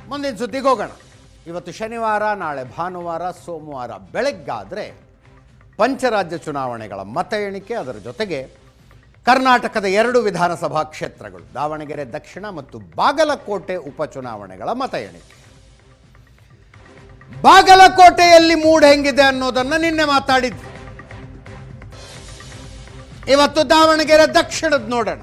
ಮುಂದಿನ ಸುದ್ದಿಗೆ ಹೋಗೋಣ. ಇವತ್ತು ಶನಿವಾರ, ನಾಳೆ ಭಾನುವಾರ, ಸೋಮವಾರ ಬೆಳಗ್ಗಾದರೆ ಪಂಚರಾಜ್ಯ ಚುನಾವಣೆಗಳ ಮತ ಎಣಿಕೆ. ಅದರ ಜೊತೆಗೆ ಕರ್ನಾಟಕದ 2 ವಿಧಾನಸಭಾ ಕ್ಷೇತ್ರಗಳು ದಾವಣಗೆರೆ ದಕ್ಷಿಣ ಮತ್ತು ಬಾಗಲಕೋಟೆ ಉಪಚುನಾವಣೆಗಳ ಮತ ಎಣಿಕೆ. ಬಾಗಲಕೋಟೆಯಲ್ಲಿ ಮೂಡ್ ಹೆಂಗಿದೆ ಅನ್ನೋದನ್ನು ನಿನ್ನೆ ಮಾತಾಡಿದ್ವಿ. ಇವತ್ತು ದಾವಣಗೆರೆ ದಕ್ಷಿಣದ ನೋಡೋಣ.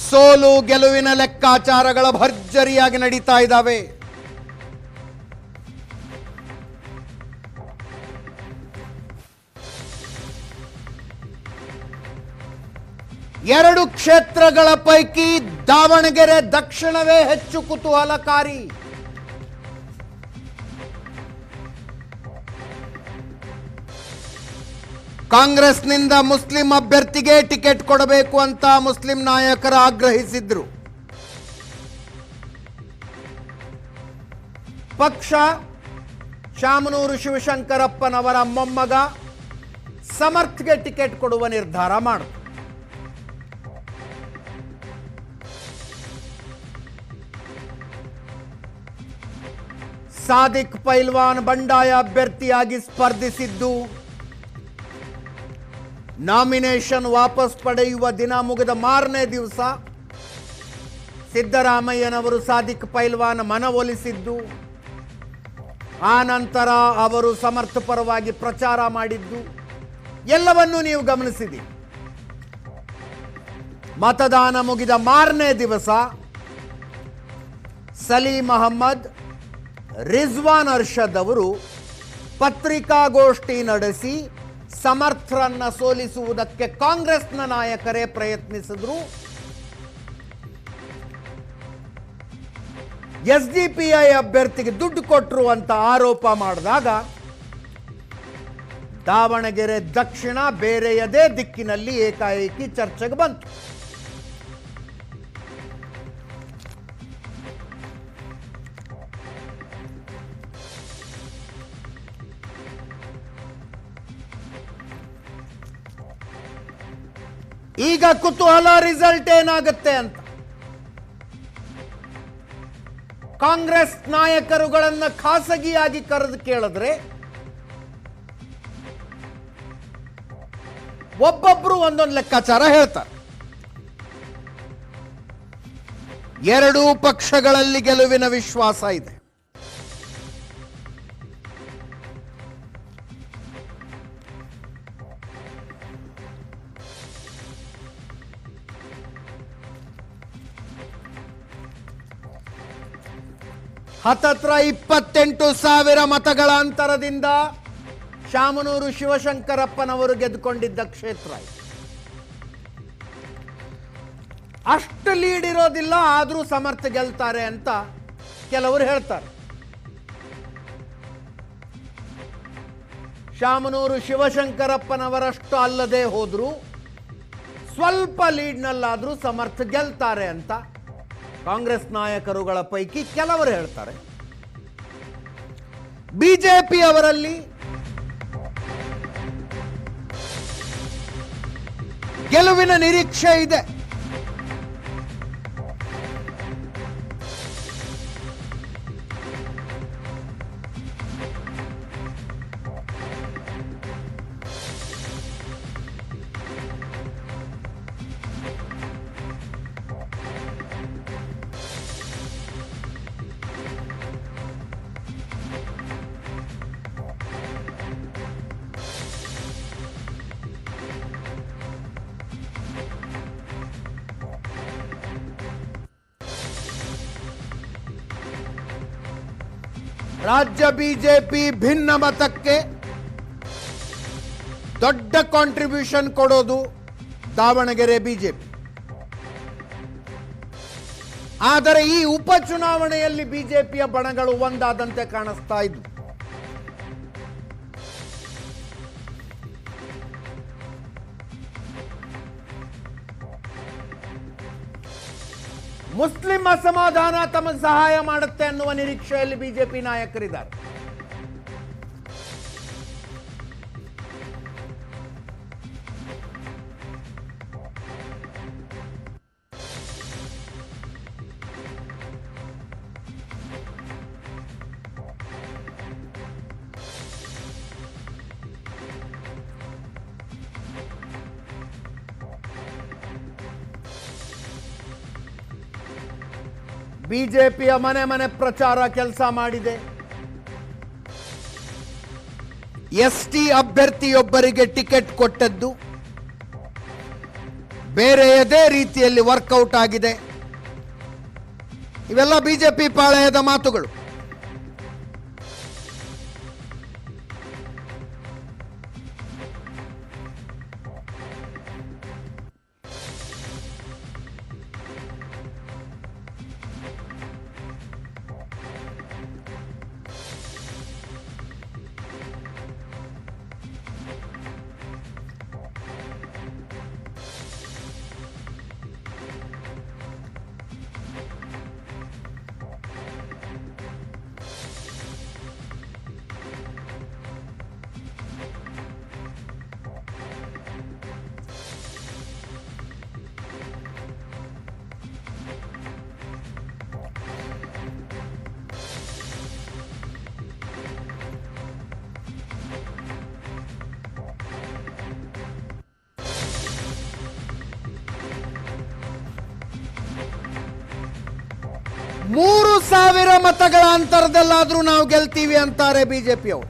ಸೋಲು ಗೆಲುವಿನ ಲೆಕ್ಕಾಚಾರಗಳ ಭರ್ಜರಿಯಾಗಿ ನಡೀತಾ ಇದ್ದಾವೆ. ಎರಡು ಕ್ಷೇತ್ರಗಳ ಪೈಕಿ ದಾವಣಗೆರೆ ದಕ್ಷಿಣವೇ ಹೆಚ್ಚು ಕುತೂಹಲಕಾರಿ. ಕಾಂಗ್ರೆಸ್ನಿಂದ ಮುಸ್ಲಿಂ ಅಭ್ಯರ್ಥಿಗೆ ಟಿಕೆಟ್ ಕೊಡಬೇಕು ಅಂತ ಮುಸ್ಲಿಂ ನಾಯಕರು ಆಗ್ರಹಿಸಿದ್ರು. ಪಕ್ಷ ಶಾಮನೂರು ಶಿವಶಂಕರಪ್ಪನವರ ಮೊಮ್ಮಗ ಸಮರ್ಥ್ಗೆ ಟಿಕೆಟ್ ಕೊಡುವ ನಿರ್ಧಾರ ಮಾಡಿತು. ಸಾದಿಕ್ ಪೈಲ್ವಾನ್ ಬಂಡಾಯ ಅಭ್ಯರ್ಥಿಯಾಗಿ ಸ್ಪರ್ಧಿಸಿದ್ದು ನಾಮಿನೇಷನ್ ವಾಪಸ್ ಪಡೆಯುವ ದಿನ ಮುಗಿದ ಮಾರನೇ ದಿವಸ ಸಿದ್ದರಾಮಯ್ಯನವರು ಸಾದಿಕ್ ಪೈಲ್ವಾನ್ ಮನವೊಲಿಸಿದ್ದು, ಆ ನಂತರ ಅವರು ಸಮರ್ಥ ಪರವಾಗಿ ಪ್ರಚಾರ ಮಾಡಿದ್ದು ಎಲ್ಲವನ್ನೂ ನೀವು ಗಮನಿಸಿದ್ದೀರಿ. ಮತದಾನ ಮುಗಿದ ಮಾರನೇ ದಿವಸ ಸಲೀಂ ಅಹಮ್ಮದ್, ರಿಜ್ವಾನ್ ಅರ್ಷದ್ ಅವರು ಪತ್ರಿಕಾಗೋಷ್ಠಿ ನಡೆಸಿ ಸಮರ್ಥರನ್ನ ಸೋಲಿಸುವುದಕ್ಕೆ ಕಾಂಗ್ರೆಸ್ನ ನಾಯಕರೇ ಪ್ರಯತ್ನಿಸಿದ್ರು. ಎಸ್ಡಿಪಿಐ ಅಭ್ಯರ್ಥಿಗೆ ದುಡ್ಡು ಕೊಟ್ಟರು ಅಂತ ಆರೋಪ ಮಾಡಿದಾಗ ದಾವಣಗೆರೆ ದಕ್ಷಿಣ ಬೇರೆಯದೇ ದಿಕ್ಕಿನಲ್ಲಿ ಏಕಾಏಕಿ ಚರ್ಚೆಗೆ ಬಂತು. ಈಗ ಕುತೂಹಲ, ರಿಸಲ್ಟ್ ಏನಾಗುತ್ತೆ ಅಂತ. ಕಾಂಗ್ರೆಸ್ ನಾಯಕರುಗಳನ್ನ ಖಾಸಗಿಯಾಗಿ ಕರೆದು ಕೇಳಿದ್ರೆ ಒಬ್ಬೊಬ್ರು ಒಂದೊಂದು ಲೆಕ್ಕಾಚಾರ ಹೇಳ್ತಾರೆ. ಎರಡೂ ಪಕ್ಷಗಳಲ್ಲಿ ಗೆಲುವಿನ ವಿಶ್ವಾಸ ಇದೆ. ಹತ್ತತ್ರ 28,000 ಮತಗಳ ಅಂತರದಿಂದ ಶಾಮನೂರು ಶಿವಶಂಕರಪ್ಪನವರು ಗೆದ್ದುಕೊಂಡಿದ್ದ ಕ್ಷೇತ್ರ. ಅಷ್ಟು ಲೀಡ್ ಇರೋದಿಲ್ಲ, ಆದರೂ ಸಮರ್ಥ ಗೆಲ್ತಾರೆ ಅಂತ ಕೆಲವರು ಹೇಳ್ತಾರೆ. ಶಾಮನೂರು ಶಿವಶಂಕರಪ್ಪನವರಷ್ಟು ಅಲ್ಲದೆ ಹೋದ್ರು ಸ್ವಲ್ಪ ಲೀಡ್ನಲ್ಲಾದರೂ ಸಮರ್ಥ ಗೆಲ್ತಾರೆ ಅಂತ ಕಾಂಗ್ರೆಸ್ ನಾಯಕರುಗಳ ಪೈಕಿ ಕೆಲವರು ಹೇಳ್ತಾರೆ. ಬಿಜೆಪಿ ಅವರಲ್ಲಿ ಗೆಲುವಿನ ನಿರೀಕ್ಷೆ ಇದೆ. ರಾಜ್ಯ ಬಿಜೆಪಿ ಭಿನ್ನ ಮತಕ್ಕೆ ದೊಡ್ಡ ಕಾಂಟ್ರಿಬ್ಯೂಷನ್ ಕೊಡೋದು ದಾವಣಗೆರೆ ಬಿಜೆಪಿ. ಆದರೆ ಈ ಉಪಚುನಾವಣೆಯಲ್ಲಿ ಬಿಜೆಪಿಯ ಬಣಗಳು ಒಂದಾದಂತೆ ಕಾಣಿಸ್ತಾ ಇದ್ವು. ಮುಸ್ಲಿಂ ಅಸಮಾಧಾನ ತಮಗೆ ಸಹಾಯ ಮಾಡುತ್ತೆ ಅನ್ನುವ ನಿರೀಕ್ಷೆಯಲ್ಲಿ ಬಿಜೆಪಿ ನಾಯಕರಿದ್ದಾರೆ. ಬಿಜೆಪಿಯ ಮನೆ ಮನೆ ಪ್ರಚಾರ ಕೆಲಸ ಮಾಡಿದೆ. ಎಸ್ಟಿ ಅಭ್ಯರ್ಥಿಯೊಬ್ಬರಿಗೆ ಟಿಕೆಟ್ ಕೊಟ್ಟದ್ದು ಬೇರೆಯದೇ ರೀತಿಯಲ್ಲಿ ವರ್ಕೌಟ್ ಆಗಿದೆ. ಇವೆಲ್ಲ ಬಿಜೆಪಿ ಪಾಳೆಯದ ಮಾತುಗಳು. ಮೂರು 1000 ಮತಗಳ ಅಂತರದಲ್ಲಾದ್ರೂ ನಾವು ಗೆಲ್ತೀವಿ ಅಂತಾರೆ ಬಿಜೆಪಿಯವರು.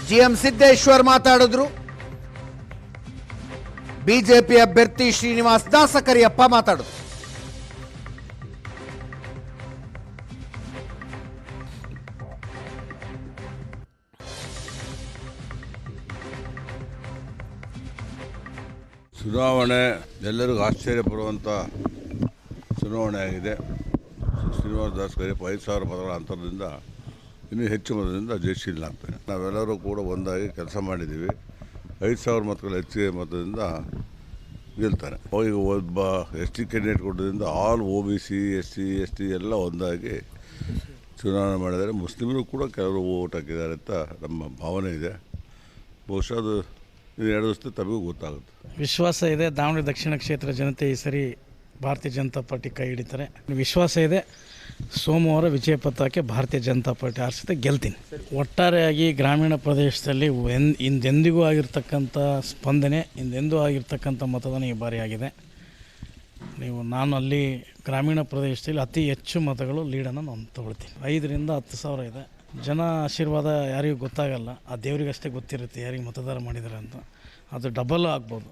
GM ಸಿದ್ದೇಶ್ವರ್ ಮಾತಾಡಿದ್ರು. ಬಿಜೆಪಿ ಅಭ್ಯರ್ಥಿ ಶ್ರೀನಿವಾಸ್ ದಾಸಕರಿಯಪ್ಪ ಮಾತಾಡಿದ್ರು. ಚುನಾವಣೆ ಎಲ್ಲರಿಗೂ ಆಶ್ಚರ್ಯ ಪಡುವಂಥ ಚುನಾವಣೆ ಆಗಿದೆ. ಶ್ರೀನಿವಾಸ್ ದಾಸಕರಿಯಪ್ಪ 5,000 ಮತಗಳ ಅಂತರದಿಂದ ಇನ್ನೂ ಹೆಚ್ಚು ಮತದಿಂದ ಜಯಶೀಲನಾಗ್ತಾನೆ. ನಾವೆಲ್ಲರೂ ಕೂಡ ಒಂದಾಗಿ ಕೆಲಸ ಮಾಡಿದ್ದೀವಿ. 5,000 ಮತಗಳ ಹೆಚ್ಚಿಗೆ ಮತದಿಂದ ಗೆಲ್ತಾನೆ. ಈಗ ಒಬ್ಬ ST ಕ್ಯಾಂಡಿಡೇಟ್ ಕೊಟ್ಟದಿಂದ ಆಲ್ OBC SC ST ಎಲ್ಲ ಒಂದಾಗಿ ಚುನಾವಣೆ ಮಾಡಿದ್ದಾರೆ. ಮುಸ್ಲಿಮರು ಕೂಡ ಕೆಲವರು ಓಟ್ ಹಾಕಿದ್ದಾರೆ ಅಂತ ನಮ್ಮ ಭಾವನೆ ಇದೆ. ಬಹುಶಃ ಅದು 2 ದಿವಸದ ತಮಗೂ ಗೊತ್ತಾಗುತ್ತೆ. ವಿಶ್ವಾಸ ಇದೆ. ದಾವಣಗೆರೆ ದಕ್ಷಿಣ ಕ್ಷೇತ್ರ ಜನತೆ ಈ ಸರಿ ಭಾರತೀಯ ಜನತಾ ಪಾರ್ಟಿ ಕೈ ಹಿಡಿತಾರೆ. ವಿಶ್ವಾಸ ಇದೆ. ಸೋಮವಾರ ವಿಜಯ ಪಥಕ್ಕೆ ಭಾರತೀಯ ಜನತಾ ಪಾರ್ಟಿ ಆರಿಸಿದೆ, ಗೆಲ್ತೀನಿ. ಒಟ್ಟಾರೆಯಾಗಿ ಗ್ರಾಮೀಣ ಪ್ರದೇಶದಲ್ಲಿ ಹಿಂದೆಂದಿಗೂ ಆಗಿರ್ತಕ್ಕಂಥ ಸ್ಪಂದನೆ, ಹಿಂದೆಂದೂ ಆಗಿರ್ತಕ್ಕಂಥ ಮತದಾನ ಈ ಬಾರಿ ಆಗಿದೆ. ನಾನು ಅಲ್ಲಿ ಗ್ರಾಮೀಣ ಪ್ರದೇಶದಲ್ಲಿ ಅತಿ ಹೆಚ್ಚು ಮತಗಳು ಲೀಡನ್ನು ನಾನು ತೊಗೊಳ್ತೀನಿ. 5,000 10 ಸಾವಿರ ಇದೆ. ಜನ ಆಶೀರ್ವಾದ ಯಾರಿಗೂ ಗೊತ್ತಾಗಲ್ಲ, ಆ ದೇವರಿಗಷ್ಟೇ ಗೊತ್ತಿರುತ್ತೆ ಯಾರಿಗೆ ಮತದಾರ ಮಾಡಿದ್ದಾರೆ ಅಂತ. ಅದು ಡಬಲ್ ಆಗ್ಬೋದು.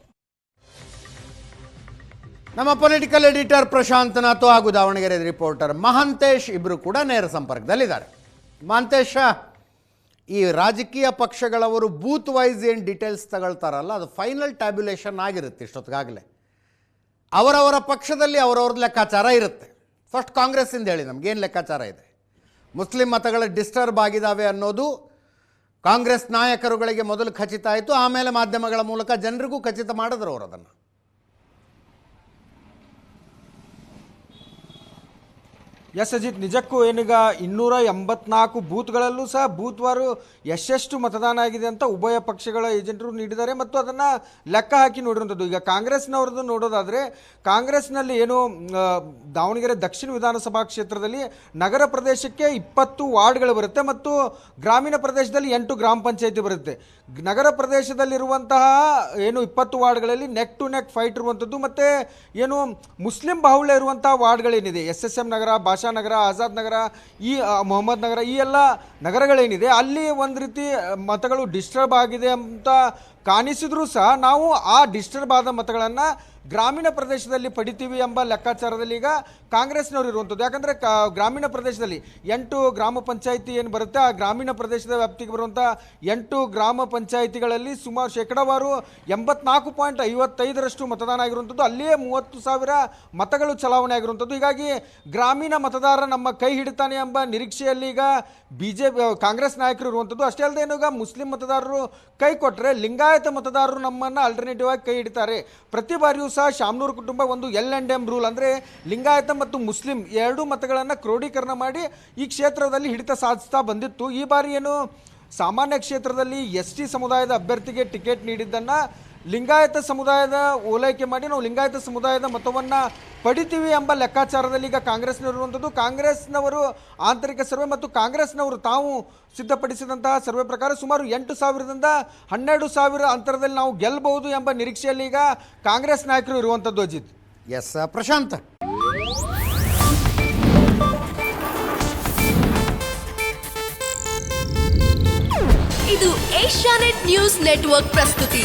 ನಮ್ಮ ಪೊಲಿಟಿಕಲ್ ಎಡಿಟರ್ ಪ್ರಶಾಂತ್ ನಾಥ್ ಹಾಗೂ ದಾವಣಗೆರೆ ರಿಪೋರ್ಟರ್ ಮಹಾಂತೇಶ್ ಇಬ್ಬರು ಕೂಡ ನೇರ ಸಂಪರ್ಕದಲ್ಲಿದ್ದಾರೆ. ಮಹಾಂತೇಶ, ಈ ರಾಜಕೀಯ ಪಕ್ಷಗಳವರು ಬೂತ್ ವೈಸ್ ಏನು ಡೀಟೇಲ್ಸ್ ತಗೊಳ್ತಾರಲ್ಲ, ಅದು ಫೈನಲ್ ಟ್ಯಾಬ್ಯುಲೇಷನ್ ಆಗಿರುತ್ತೆ ಇಷ್ಟೊತ್ತಿಗಾಗಲೇ. ಅವರವರ ಪಕ್ಷದಲ್ಲಿ ಅವರವ್ರದ್ದು ಲೆಕ್ಕಾಚಾರ ಇರುತ್ತೆ. ಫಸ್ಟ್ ಕಾಂಗ್ರೆಸ್ಸಿಂದ ಹೇಳಿ, ನಮಗೇನು ಲೆಕ್ಕಾಚಾರ ಇದೆ? ಮುಸ್ಲಿಂ ಮತಗಳು ಡಿಸ್ಟರ್ಬ್ ಆಗಿದ್ದಾವೆ ಅನ್ನೋದು ಕಾಂಗ್ರೆಸ್ ನಾಯಕರುಗಳಿಗೆ ಮೊದಲು ಖಚಿತ ಆಯಿತು. ಆಮೇಲೆ ಮಾಧ್ಯಮಗಳ ಮೂಲಕ ಜನರಿಗೂ ಖಚಿತ ಮಾಡಿದ್ರು ಅವರು ಅದನ್ನು. ಎಸ್ ಅಜಿತ್, ನಿಜಕ್ಕೂ ಏನೀಗ 284 ಬೂತ್ಗಳಲ್ಲೂ ಸಹ ಬೂತ್ವಾರು ಎಷ್ಟೆಷ್ಟು ಮತದಾನ ಆಗಿದೆ ಅಂತ ಉಭಯ ಪಕ್ಷಗಳ ಏಜೆಂಟರು ನೀಡಿದ್ದಾರೆ ಮತ್ತು ಅದನ್ನು ಲೆಕ್ಕ ಹಾಕಿ ನೋಡಿರುವಂಥದ್ದು. ಈಗ ಕಾಂಗ್ರೆಸ್ನವ್ರದ್ದು ನೋಡೋದಾದರೆ, ಕಾಂಗ್ರೆಸ್ನಲ್ಲಿ ಏನು ದಾವಣಗೆರೆ ದಕ್ಷಿಣ ವಿಧಾನಸಭಾ ಕ್ಷೇತ್ರದಲ್ಲಿ ನಗರ ಪ್ರದೇಶಕ್ಕೆ 20 ವಾರ್ಡ್ಗಳು ಬರುತ್ತೆ ಮತ್ತು ಗ್ರಾಮೀಣ ಪ್ರದೇಶದಲ್ಲಿ 8 ಗ್ರಾಮ ಪಂಚಾಯಿತಿ ಬರುತ್ತೆ. ನಗರ ಪ್ರದೇಶದಲ್ಲಿರುವಂತಹ ಏನು 20 ವಾರ್ಡ್ಗಳಲ್ಲಿ ನೆಕ್ ಟು ನೆಕ್ ಫೈಟ್ ಇರುವಂಥದ್ದು ಮತ್ತು ಏನು ಮುಸ್ಲಿಂ ಬಾಹುಳ್ಯ ಇರುವಂತಹ ವಾರ್ಡ್ಗಳೇನಿದೆ, SSM ನಗರ, ಭಾಷಾನಗರ, ಆಜಾದ್ ನಗರ, ಈ ಮೊಹಮ್ಮದ್ ನಗರ, ಈ ಎಲ್ಲ ನಗರಗಳೇನಿದೆ ಅಲ್ಲಿ ಒಂದು ರೀತಿ ಮತಗಳು ಡಿಸ್ಟರ್ಬ್ ಆಗಿದೆ ಅಂತ ಕಾಣಿಸಿದ್ರೂ ಸಹ ನಾವು ಆ ಡಿಸ್ಟರ್ಬ್ ಆದ ಮತಗಳನ್ನು ಗ್ರಾಮೀಣ ಪ್ರದೇಶದಲ್ಲಿ ಪಡಿತೀವಿ ಎಂಬ ಲೆಕ್ಕಾಚಾರದಲ್ಲಿ ಈಗ ಕಾಂಗ್ರೆಸ್ನವರು ಇರುವಂಥದ್ದು. ಯಾಕಂದರೆ ಗ್ರಾಮೀಣ ಪ್ರದೇಶದಲ್ಲಿ 8 ಗ್ರಾಮ ಪಂಚಾಯಿತಿ ಏನು ಬರುತ್ತೆ, ಆ ಗ್ರಾಮೀಣ ಪ್ರದೇಶದ ವ್ಯಾಪ್ತಿಗೆ ಬರುವಂಥ 8 ಗ್ರಾಮ ಪಂಚಾಯಿತಿಗಳಲ್ಲಿ ಸುಮಾರು ಶೇಕಡಾವಾರು 84.55% ಮತದಾನ ಆಗಿರುವಂಥದ್ದು. ಅಲ್ಲಿಯೇ 30,000 ಮತಗಳು ಚಲಾವಣೆ ಆಗಿರುವಂಥದ್ದು. ಹೀಗಾಗಿ ಗ್ರಾಮೀಣ ಮತದಾರ ನಮ್ಮ ಕೈ ಹಿಡಿತಾನೆ ಎಂಬ ನಿರೀಕ್ಷೆಯಲ್ಲಿ ಈಗ ಕಾಂಗ್ರೆಸ್ ನಾಯಕರು ಇರುವಂಥದ್ದು. ಅಷ್ಟೇ ಅಲ್ಲದೆ ಈಗ ಮುಸ್ಲಿಂ ಮತದಾರರು ಕೈ ಕೊಟ್ಟರೆ ಲಿಂಗಾಯತ ಮತದಾರರು ನಮ್ಮನ್ನು ಆಲ್ಟರ್ನೇಟಿವ್ ಆಗಿ ಕೈ ಹಿಡಿತಾರೆ. ಪ್ರತಿ ಬಾರಿಯೂ ಸಹ ಶಾಮನೂರು ಕುಟುಂಬ ಒಂದು L&M ರೂಲ್, ಅಂದರೆ ಲಿಂಗಾಯತ ಮತ್ತು ಮುಸ್ಲಿಂ 2 ಮತಗಳನ್ನು ಕ್ರೋಢೀಕರಣ ಮಾಡಿ ಈ ಕ್ಷೇತ್ರದಲ್ಲಿ ಹಿಡಿತ ಸಾಧಿಸ್ತಾ ಬಂದಿತ್ತು. ಈ ಬಾರಿ ಏನು ಸಾಮಾನ್ಯ ಕ್ಷೇತ್ರದಲ್ಲಿ ST ಸಮುದಾಯದ ಅಭ್ಯರ್ಥಿಗೆ ಟಿಕೆಟ್ ನೀಡಿದ್ದನ್ನು ಲಿಂಗಾಯತ ಸಮುದಾಯದ ಓಲೈಕೆ ಮಾಡಿ ನಾವು ಲಿಂಗಾಯತ ಸಮುದಾಯದ ಮತವನ್ನು ಪಡಿತೀವಿ ಎಂಬ ಲೆಕ್ಕಾಚಾರದಲ್ಲಿ ಈಗ ಕಾಂಗ್ರೆಸ್ನವರು ಇರುವಂಥದ್ದು. ಕಾಂಗ್ರೆಸ್ನವರು ಆಂತರಿಕ ಸರ್ವೆ ಮತ್ತು ಕಾಂಗ್ರೆಸ್ನವರು ತಾವು ಸಿದ್ಧಪಡಿಸಿದಂತಹ ಸರ್ವೆ ಪ್ರಕಾರ ಸುಮಾರು 8,000ದಿಂದ 12,000 ಅಂತರದಲ್ಲಿ ನಾವು ಗೆಲ್ಲಬಹುದು ಎಂಬ ನಿರೀಕ್ಷೆಯಲ್ಲಿ ಈಗ ಕಾಂಗ್ರೆಸ್ ನಾಯಕರು ಇರುವಂಥದ್ದು. ಅಜಿತ್. ಎಸ್ ಪ್ರಶಾಂತ್. ಇದು ಏಷ್ಯಾನೆಟ್ ನ್ಯೂಸ್ ನೆಟ್ವರ್ಕ್ ಪ್ರಸ್ತುತಿ.